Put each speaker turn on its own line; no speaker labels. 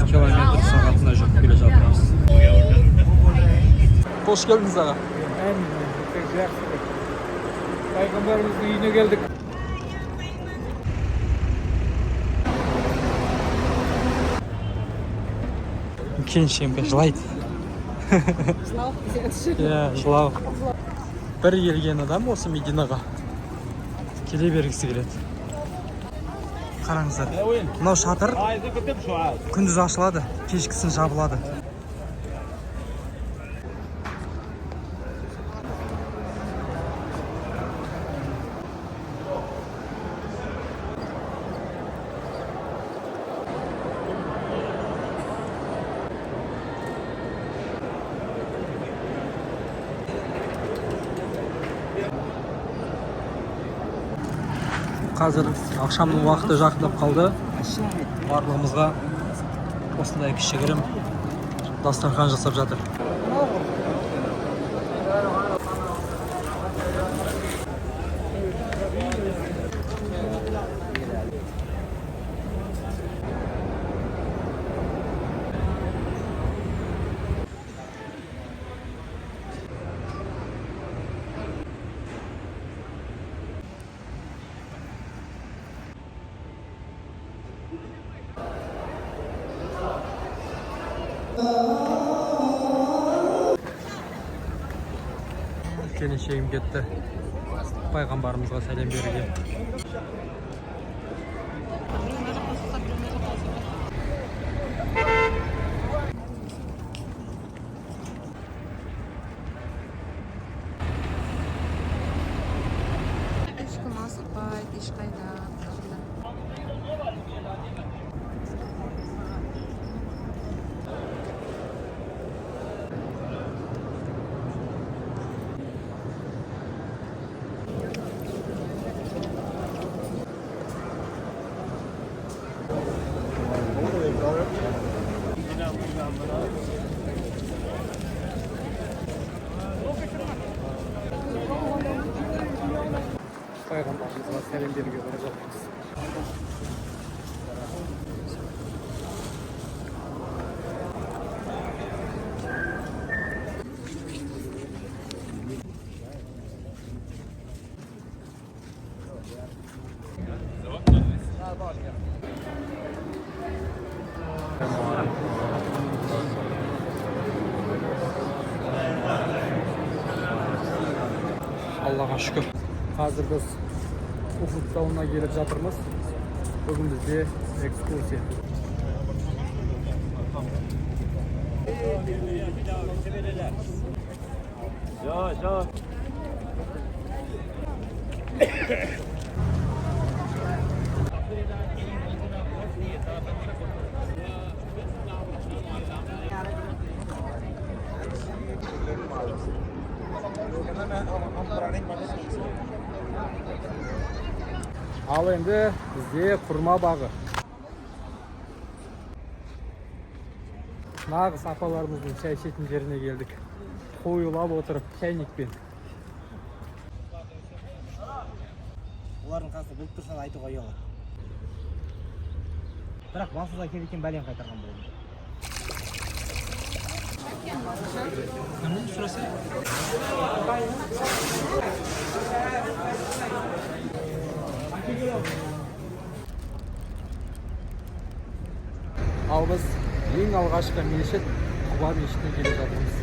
kilometr saatine жүріп келе жатырмыз. Hoş geldiniz ağa.
Peygamberimizin үйüne geldik.
Келіншегім жылайды.
Жылау десеңізші.
Иә, жылау. Бір келген адам осы Мединаға келе бергісі келеді. Қараңыздар. Мынау шатыр күндіз ашылады, кешкісін жабылады. Қазір ақшамның уақыты жақындап қалды. Барлығымызға осындай кішігірім дастархан жасап жатыр. Келіншегім кетті. Пайғамбарымызға сәлем беруге.
Ешкім асықпайды, ешқайда.
Peygamberimizin selam berge bара жатырмыз.
Allah'a şükür.
Hazır biz Uhud Dağı'na gelip жатырмыз. Bugün bizde ekskursiya. Jo. Al endi bizde kurma bağı. Nağız apalarımыздың çay içетін жеріне келдік. Қойылап отырып чайникпен.
Олардың қасында біліп тұрсаң айтуға ұялады. Бірақ бансызға келген бәлен қайтарған болды.
Ал біз ең алғашқы мешіт Құба мешітіне келе жатырмыз.